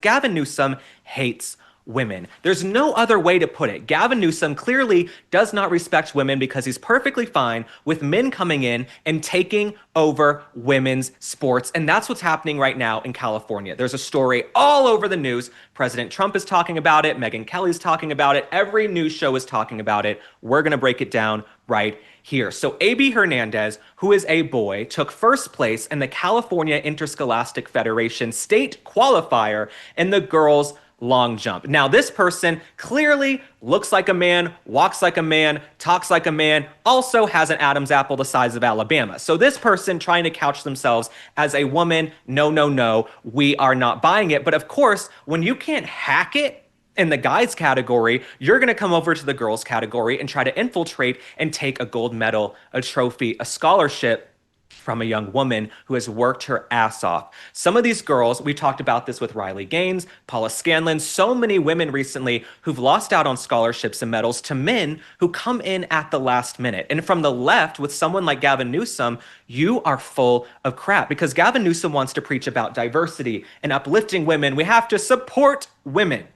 Gavin Newsom hates women. There's no other way to put it. Gavin Newsom clearly does not respect women because he's perfectly fine with men coming in and taking over women's sports. And that's what's happening right now in California. There's a story all over the news. President Trump is talking about it. Megyn Kelly's talking about it. Every news show is talking about it. We're going to break it down right here. So AB Hernandez, who is a boy, took first place in the California Interscholastic Federation state qualifier in the girls' long jump. Now, this person clearly looks like a man, walks like a man, talks like a man, also has an Adam's apple the size of Alabama. So this person trying to couch themselves as a woman, no, we are not buying it. But of course, when you can't hack it in the guys category, you're going to come over to the girls category and try to infiltrate and take a gold medal, a trophy, a scholarship from a young woman who has worked her ass off. Some of these girls, we talked about this with Riley Gaines, Paula Scanlon, so many women recently who've lost out on scholarships and medals to men who come in at the last minute. And from the left, with someone like Gavin Newsom, you are full of crap because Gavin Newsom wants to preach about diversity and uplifting women. We have to support women.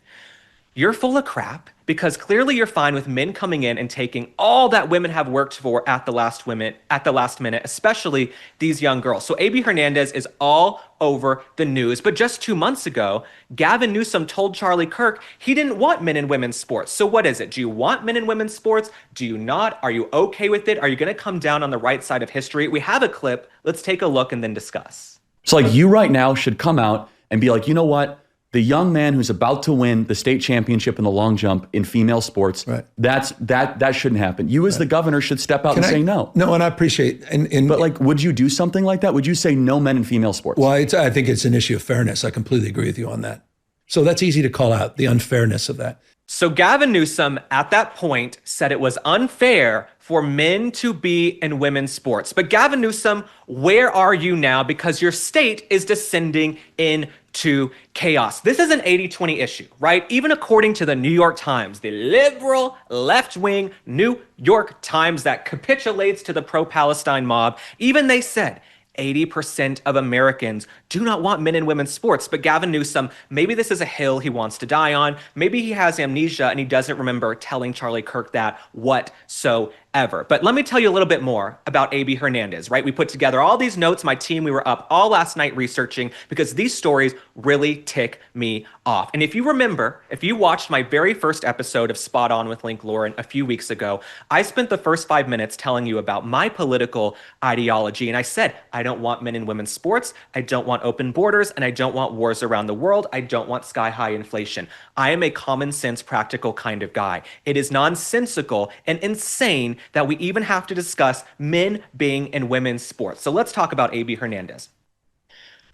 You're full of crap because clearly you're fine with men coming in and taking all that women have worked for at the last minute, especially these young girls. So AB Hernandez is all over the news. But just 2 months ago, Gavin Newsom told Charlie Kirk he didn't want men and women's sports. So what is it? Do you want men and women's sports? Do you not? Are you okay with it? Are you going to come down on the right side of history? We have a clip. Let's take a look and then discuss. So like you right now should come out and be like, you know what? The young man who's about to win the state championship in the long jump in female sports, right. that shouldn't happen. You as the governor should step out say no. No, and I appreciate. But like, would you do something like that? Would you say no men in female sports? Well, I think it's an issue of fairness. I completely agree with you on that. So that's easy to call out, the unfairness of that. So Gavin Newsom at that point said it was unfair for men to be in women's sports. But Gavin Newsom, where are you now? Because your state is descending into chaos. This is an 80-20 issue, right? Even according to the New York Times, the liberal left-wing New York Times that capitulates to the pro-Palestine mob, even they said 80% of Americans do not want men and women's sports. But Gavin Newsom, maybe this is a hill he wants to die on. Maybe he has amnesia and he doesn't remember telling Charlie Kirk that whatsoever. But let me tell you a little bit more about AB Hernandez, right? We put together all these notes. My team, we were up all last night researching because these stories really tick me off. And if you remember, if you watched my very first episode of Spot On with Link Lauren a few weeks ago, I spent the first 5 minutes telling you about my political ideology. And I said, I don't want men and women's sports. I don't want open borders, and I don't want wars around the world. I don't want sky-high inflation. I am a common sense, practical kind of guy. It is nonsensical and insane that we even have to discuss men being in women's sports. So let's talk about AB Hernandez.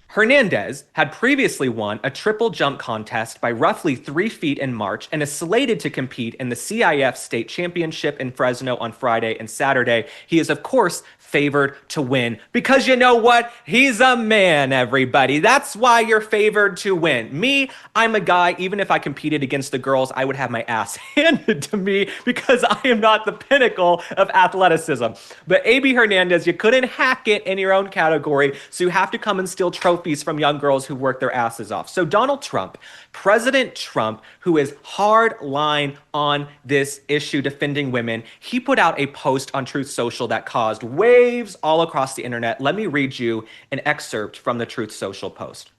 Hernandez had previously won a triple jump contest by roughly 3 feet in March and is slated to compete in the CIF state championship in Fresno on Friday and Saturday. He is, of course, favored to win because you know what? He's a man, everybody. That's why you're favored to win. Me, I'm a guy. Even if I competed against the girls, I would have my ass handed to me because I am not the pinnacle of athleticism. But AB Hernandez, you couldn't hack it in your own category, so you have to come and steal trophies from young girls who work their asses off. So Donald Trump, President Trump, who is hard line on this issue defending women, he put out a post on Truth Social that caused waves all across the internet. Let me read you an excerpt from the Truth Social post.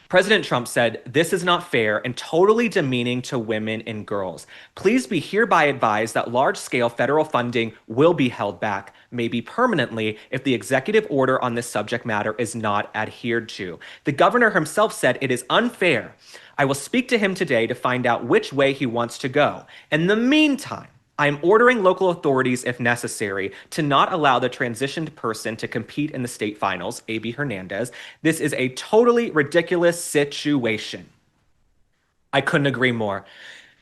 President Trump said, "This is not fair and totally demeaning to women and girls. Please be hereby advised that large-scale federal funding will be held back, maybe permanently, if the executive order on this subject matter is not adhered to." The governor himself said it is unfair. I will speak to him today to find out which way he wants to go. In the meantime, I am ordering local authorities, if necessary, to not allow the transitioned person to compete in the state finals, AB Hernandez. This is a totally ridiculous situation. I couldn't agree more.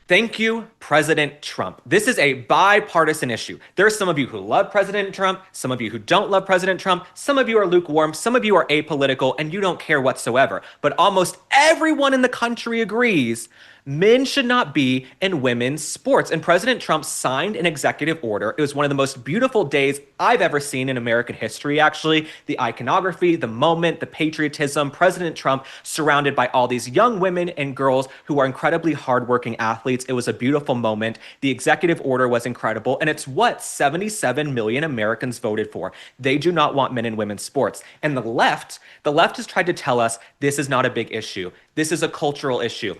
Thank you, President Trump. This is a bipartisan issue. There are some of you who love President Trump, some of you who don't love President Trump, some of you are lukewarm, some of you are apolitical, and you don't care whatsoever. But almost everyone in the country agrees Men should not be in women's sports. And President Trump signed an executive order. It was one of the most beautiful days I've ever seen in American history, actually. The iconography, the moment, the patriotism, President Trump surrounded by all these young women and girls who are incredibly hardworking athletes. It was a beautiful moment. The executive order was incredible. And it's what 77 million Americans voted for. They do not want men in women's sports. And the left has tried to tell us this is not a big issue. This is a cultural issue.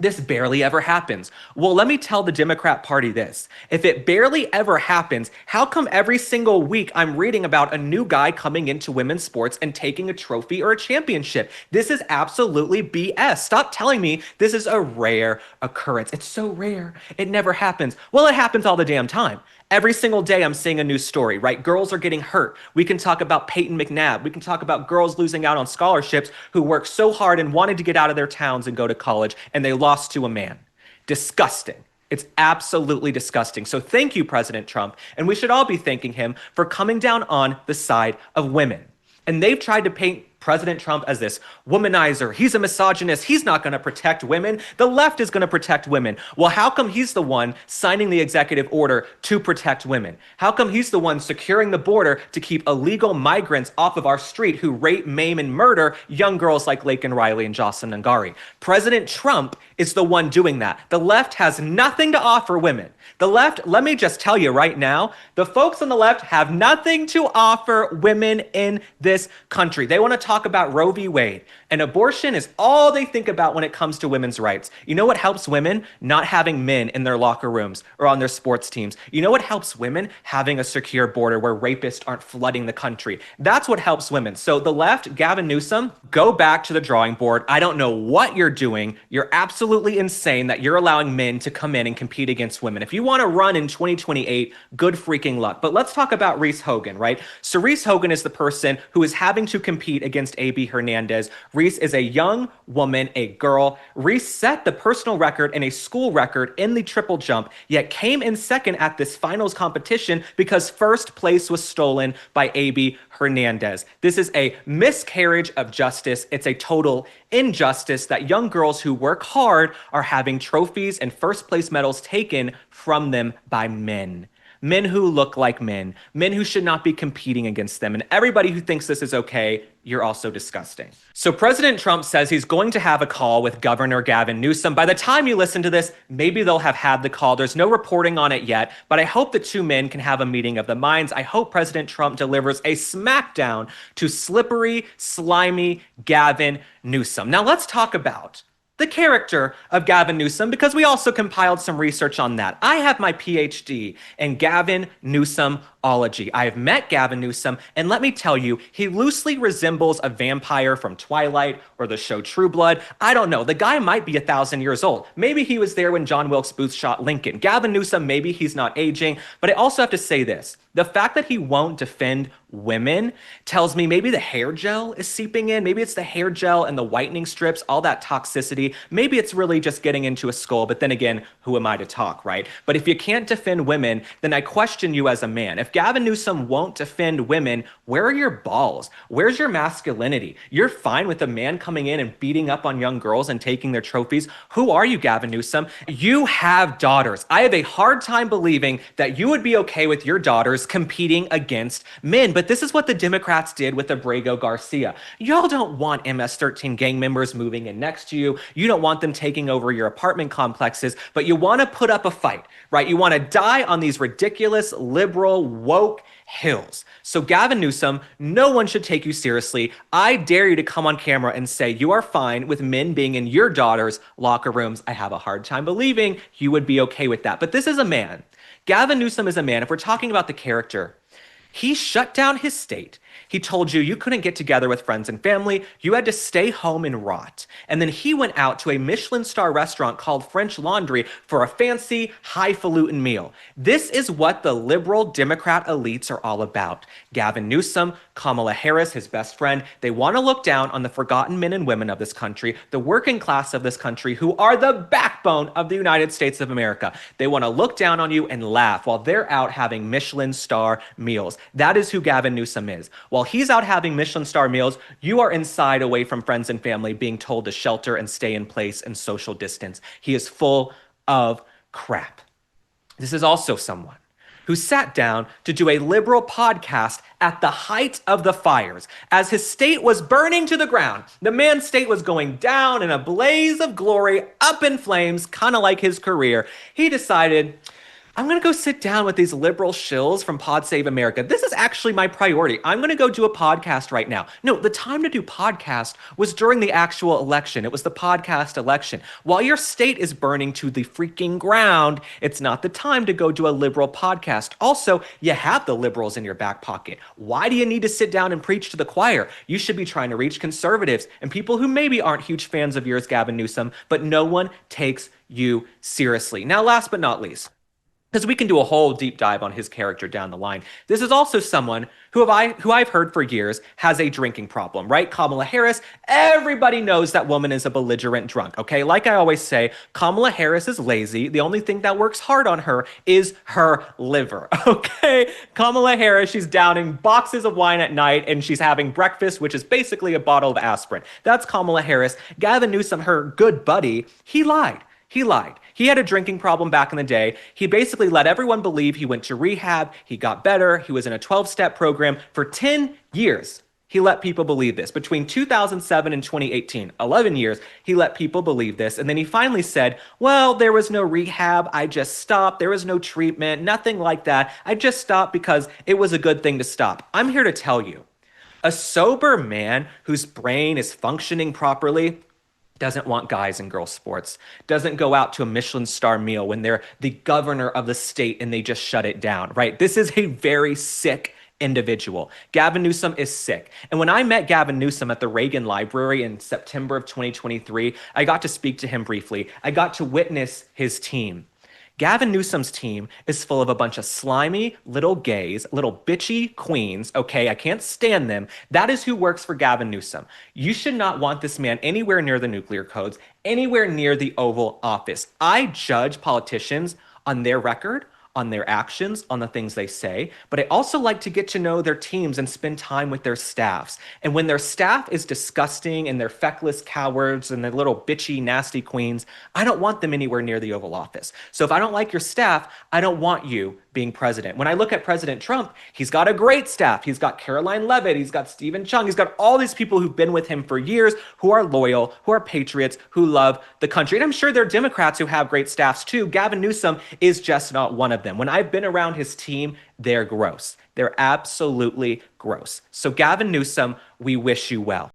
This barely ever happens. Well, let me tell the Democrat Party this. If it barely ever happens, how come every single week I'm reading about a new guy coming into women's sports and taking a trophy or a championship? This is absolutely BS. Stop telling me this is a rare occurrence. It's so rare. It never happens. Well, it happens all the damn time. Every single day I'm seeing a new story, right? Girls are getting hurt. We can talk about Peyton McNabb. We can talk about girls losing out on scholarships who worked so hard and wanted to get out of their towns and go to college, and they lost to a man. Disgusting. It's absolutely disgusting. So thank you, President Trump. And we should all be thanking him for coming down on the side of women. And they've tried to paint President Trump as this womanizer. He's a misogynist. He's not going to protect women. The left is going to protect women. Well, how come he's the one signing the executive order to protect women? How come he's the one securing the border to keep illegal migrants off of our street who rape, maim, and murder young girls like Laken Riley and Jocelyn Ngari? President Trump is the one doing that. The left has nothing to offer women. The left, let me just tell you right now, the folks on the left have nothing to offer women in this country. They want to talk about Roe v. Wade, and abortion is all they think about when it comes to women's rights. You know what helps women? Not having men in their locker rooms or on their sports teams. You know what helps women? Having a secure border where rapists aren't flooding the country. That's what helps women. So the left, Gavin Newsom, go back to the drawing board. I don't know what you're doing. You're absolutely insane that you're allowing men to come in and compete against women. If you want to run in 2028, good freaking luck. But let's talk about Reese Hogan, right? So Reese Hogan is the person who is having to compete against AB Hernandez. Reese is a young woman, a girl. Reese set the personal record and a school record in the triple jump, yet came in second at this finals competition because first place was stolen by AB Hernandez. This is a miscarriage of justice. It's a total injustice that young girls who work hard are having trophies and first place medals taken from them by men. Men who look like men who should not be competing against them. And everybody who thinks this is okay, you're also disgusting. So President Trump says he's going to have a call with Governor Gavin Newsom. By the time you listen to this, maybe they'll have had the call. There's no reporting on it yet, but I hope the two men can have a meeting of the minds. I hope President Trump delivers a smackdown to slippery, slimy Gavin Newsom. Now let's talk about the character of Gavin Newsom, because we also compiled some research on that. I have my PhD in Gavin Newsomology. I have met Gavin Newsom, and let me tell you, he loosely resembles a vampire from Twilight or the show True Blood. I don't know. The guy might be 1,000 years old. Maybe he was there when John Wilkes Booth shot Lincoln. Gavin Newsom, maybe he's not aging, but I also have to say this. The fact that he won't defend women tells me maybe the hair gel is seeping in. Maybe it's the hair gel and the whitening strips, all that toxicity. Maybe it's really just getting into a skull. But then again, who am I to talk, right? But if you can't defend women, then I question you as a man. If Gavin Newsom won't defend women, where are your balls? Where's your masculinity? You're fine with a man coming in and beating up on young girls and taking their trophies. Who are you, Gavin Newsom? You have daughters. I have a hard time believing that you would be okay with your daughters competing against men. But this is what the Democrats did with Abrego Garcia. Y'all don't want MS-13 gang members moving in next to you. You don't want them taking over your apartment complexes, but you want to put up a fight, right? You want to die on these ridiculous, liberal, woke hills. So Gavin Newsom, no one should take you seriously. I dare you to come on camera and say you are fine with men being in your daughter's locker rooms. I have a hard time believing you would be okay with that. But this is a man. Gavin Newsom is a man. If we're talking about the character, he shut down his state. He told you couldn't get together with friends and family. You had to stay home and rot. And then he went out to a Michelin star restaurant called French Laundry for a fancy, highfalutin meal. This is what the liberal Democrat elites are all about. Gavin Newsom, Kamala Harris, his best friend, they want to look down on the forgotten men and women of this country, the working class of this country, who are the backbone of the United States of America. They want to look down on you and laugh while they're out having Michelin star meals. That is who Gavin Newsom is. While he's out having Michelin star meals, you are inside away from friends and family being told to shelter and stay in place and social distance. He is full of crap. This is also someone who sat down to do a liberal podcast at the height of the fires. As his state was burning to the ground, the man's state was going down in a blaze of glory, up in flames, kind of like his career. He decided, I'm going to go sit down with these liberal shills from Pod Save America. This is actually my priority. I'm going to go do a podcast right now. No, the time to do podcast was during the actual election. It was the podcast election. While your state is burning to the freaking ground, it's not the time to go do a liberal podcast. Also, you have the liberals in your back pocket. Why do you need to sit down and preach to the choir? You should be trying to reach conservatives and people who maybe aren't huge fans of yours, Gavin Newsom, but no one takes you seriously. Now, last but not least, because we can do a whole deep dive on his character down the line. This is also someone who I've heard for years has a drinking problem, right? Kamala Harris, everybody knows that woman is a belligerent drunk, okay? Like I always say, Kamala Harris is lazy. The only thing that works hard on her is her liver, okay? Kamala Harris, she's downing boxes of wine at night and she's having breakfast, which is basically a bottle of aspirin. That's Kamala Harris. Gavin Newsom, her good buddy, he lied. He lied. He had a drinking problem back in the day. He basically let everyone believe he went to rehab, he got better, he was in a 12-step program. For 10 years, he let people believe this. Between 2007 and 2018, 11 years, he let people believe this. And then he finally said, well, there was no rehab. I just stopped. There was no treatment, nothing like that. I just stopped because it was a good thing to stop. I'm here to tell you, a sober man whose brain is functioning properly doesn't want guys and girls sports, doesn't go out to a Michelin star meal when they're the governor of the state and they just shut it down, right? This is a very sick individual. Gavin Newsom is sick. And when I met Gavin Newsom at the Reagan Library in September of 2023, I got to speak to him briefly. I got to witness his team. Gavin Newsom's team is full of a bunch of slimy little gays, little bitchy queens, okay? I can't stand them. That is who works for Gavin Newsom. You should not want this man anywhere near the nuclear codes, anywhere near the Oval Office. I judge politicians on their record, on their actions, on the things they say, but I also like to get to know their teams and spend time with their staffs. And when their staff is disgusting and they're feckless cowards and they're little bitchy, nasty queens, I don't want them anywhere near the Oval Office. So if I don't like your staff, I don't want you being president. When I look at President Trump, he's got a great staff. He's got Caroline Levitt, he's got Stephen Chung, he's got all these people who've been with him for years, who are loyal, who are patriots, who love the country. And I'm sure there are Democrats who have great staffs too. Gavin Newsom is just not one of them. When I've been around his team, they're gross. They're absolutely gross. So Gavin Newsom, we wish you well.